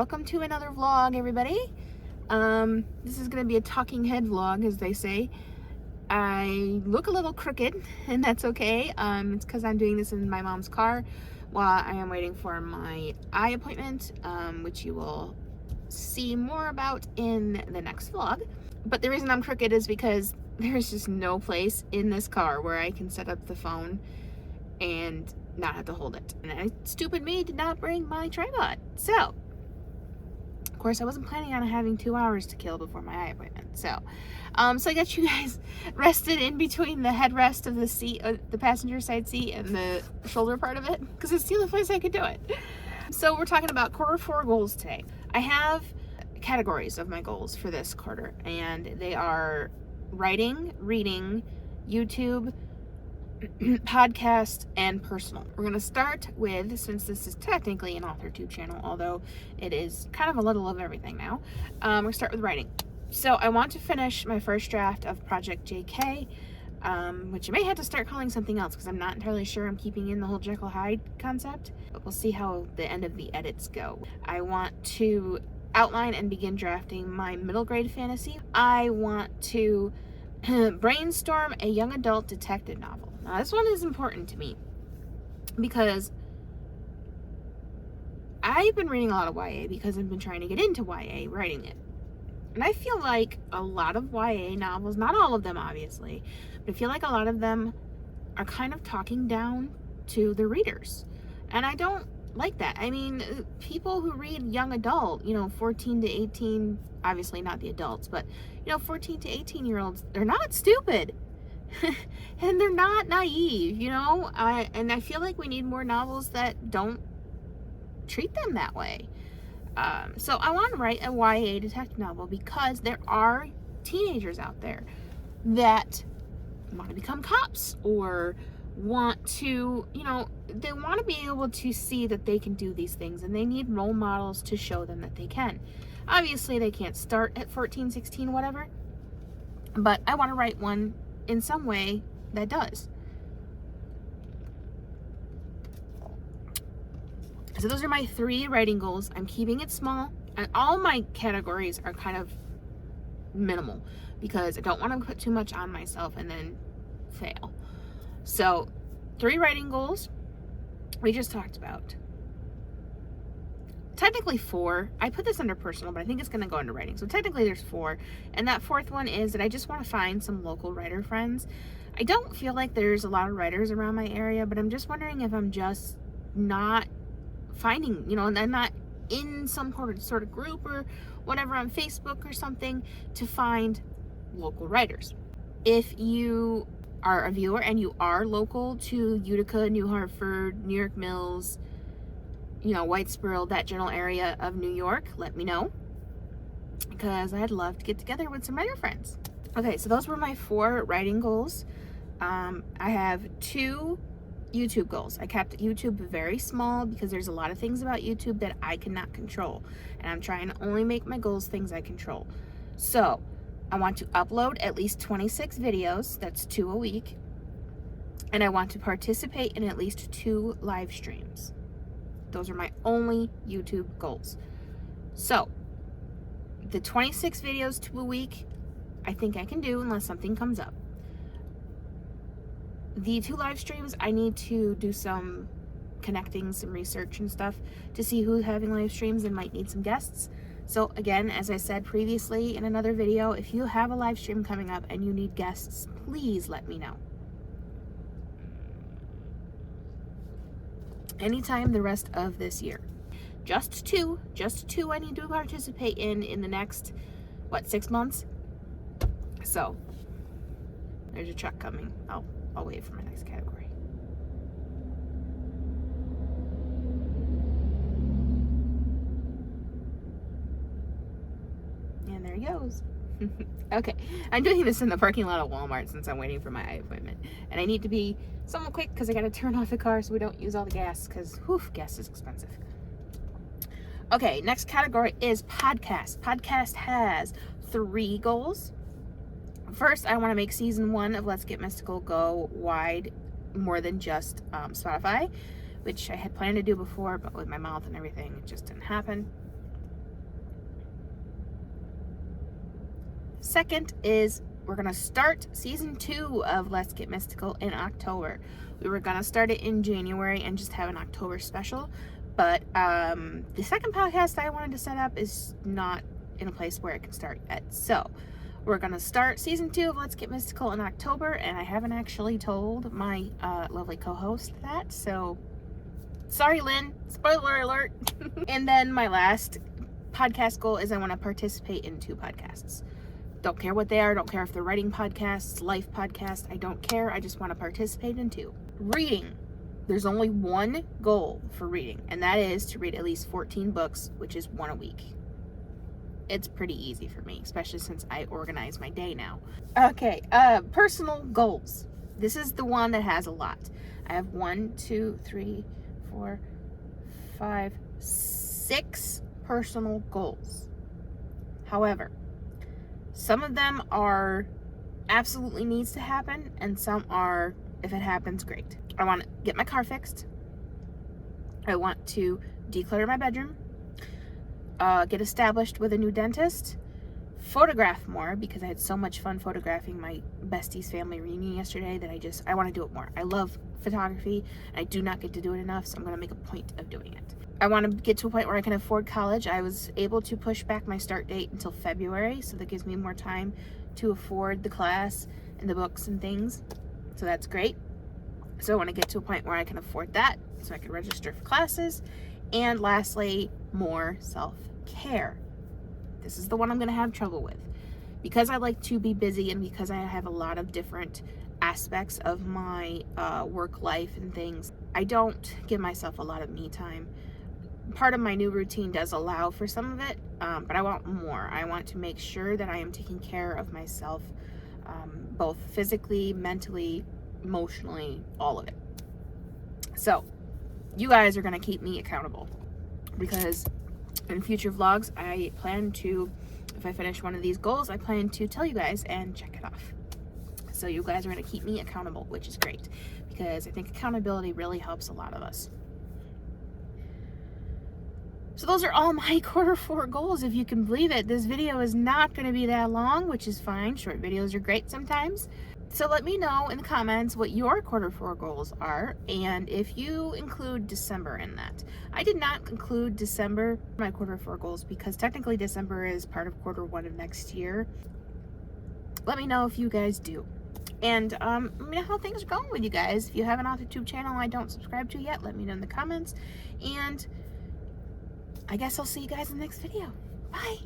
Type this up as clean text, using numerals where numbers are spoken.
welcome to another vlog, everybody. This is gonna be a talking head vlog, as they say. I look a little crooked, and that's okay. It's because I'm doing this in my mom's car while I am waiting for my eye appointment, which you will see more about in the next vlog. But the reason I'm crooked is because there's just no place in this car where I can set up the phone and not have to hold it. And stupid me did not bring my tripod. So, of course, I wasn't planning on having 2 hours to kill before my eye appointment. So I got you guys rested in between the headrest of the seat, the passenger side seat, and the shoulder part of it, because it's the only place I could do it. So we're talking about Q4 goals today. I have categories of my goals for this quarter, and they are writing, reading, YouTube, podcast, and personal. We're going to start with, since this is technically an AuthorTube channel, although it is kind of a little of everything now, we're going to start with writing. So I want to finish my first draft of Project JK, which I may have to start calling something else because I'm not entirely sure I'm keeping in the whole Jekyll Hyde concept, but we'll see how the end of the edits go. I want to outline and begin drafting my middle grade fantasy. I want to brainstorm a young adult detective novel. Now, this one is important to me because I've been reading a lot of YA because I've been trying to get into YA, writing it. And I feel like a lot of YA novels, not all of them obviously, but I feel like a lot of them are kind of talking down to the readers. And I don't like that. I mean, people who read young adult, 14 to 18, obviously not the adults, but 14 to 18-year-olds, they're not stupid. And they're not naive, and I feel like we need more novels that don't treat them that way. So I want to write a YA detective novel because there are teenagers out there that want to become cops or want to, they want to be able to see that they can do these things, and they need role models to show them that they can. Obviously, they can't start at 14, 16, whatever, but I want to write one in some way that does. So those are my 3 writing goals. I'm keeping it small, and all my categories are kind of minimal because I don't want to put too much on myself and then fail. So 3 writing goals we just talked about. Technically 4. I put this under personal, but I think it's going to go into writing. So technically there's 4. And that 4th one is that I just want to find some local writer friends. I don't feel like there's a lot of writers around my area, but I'm just wondering if I'm just not finding, and I'm not in some sort of group or whatever on Facebook or something to find local writers. If you are a viewer and you are local to Utica, New Hartford, New York Mills, Whitesboro, that general area of New York, let me know, because I'd love to get together with some writer friends. Okay, so those were my 4 writing goals. I have 2 YouTube goals. I kept YouTube very small because there's a lot of things about YouTube that I cannot control, and I'm trying to only make my goals things I control. So I want to upload at least 26 videos, that's 2 a week, and I want to participate in at least 2 live streams. Those are my only YouTube goals. So the 26 videos 2 a week, I think I can do unless something comes up. The 2 live streams, I need to do some connecting, some research and stuff to see who's having live streams and might need some guests. So again, as I said previously in another video, if you have a live stream coming up and you need guests, please let me know. Anytime the rest of this year. Just two I need to participate in the next, 6 months? So, there's a truck coming. I'll wait for my next category. And there he goes. Okay, I'm doing this in the parking lot of Walmart since I'm waiting for my eye appointment. And I need to be somewhat quick because I got to turn off the car so we don't use all the gas because, gas is expensive. Okay, next category is podcast. Podcast has 3 goals. First, I want to make season 1 of Let's Get Mystical go wide more than just Spotify, which I had planned to do before, but with my mouth and everything, it just didn't happen. Second is we're going to start season 2 of Let's Get Mystical in October. We were going to start it in January and just have an October special, but the second podcast I wanted to set up is not in a place where I can start yet. So we're going to start season 2 of Let's Get Mystical in October, and I haven't actually told my lovely co-host that, so sorry, Lynn. Spoiler alert. And then my last podcast goal is I want to participate in 2 podcasts. Don't care what they are. Don't care if they're writing podcasts, life podcasts. I don't care. I just want to participate in 2. Reading. There's only one goal for reading, and that is to read at least 14 books, which is 1 a week. It's pretty easy for me, especially since I organize my day now. Okay, personal goals. This is the one that has a lot. I have 1, 2, 3, 4, 5, 6 personal goals. However, some of them are absolutely needs to happen, and some are, if it happens, great. I want to get my car fixed. I want to declutter my bedroom. Get established with a new dentist. Photograph more, because I had so much fun photographing my bestie's family reunion yesterday that I want to do it more. I love photography. I do not get to do it enough, so I'm going to make a point of doing it. I want to get to a point where I can afford college. I was able to push back my start date until February, so that gives me more time to afford the class and the books and things. So that's great. So I want to get to a point where I can afford that, so I can register for classes. And lastly, more self-care. This is the one I'm going to have trouble with. Because I like to be busy, and because I have a lot of different aspects of my work life and things, I don't give myself a lot of me time. Part of my new routine does allow for some of it, but I want more. I want to make sure that I am taking care of myself, both physically, mentally, emotionally, all of it. So you guys are going to keep me accountable, because in future vlogs, I plan to, if I finish one of these goals, I plan to tell you guys and check it off. So you guys are going to keep me accountable, which is great, because I think accountability really helps a lot of us. So those are all my Q4 goals, if you can believe it. This video is not going to be that long, which is fine. Short videos are great sometimes. So let me know in the comments what your Q4 goals are, and if you include December in that. I did not include December in my Q4 goals, because technically December is part of Q1 of next year. Let me know if you guys do. And let me know how things are going with you guys. If you have an YouTube channel I don't subscribe to yet, let me know in the comments. And I guess I'll see you guys in the next video. Bye!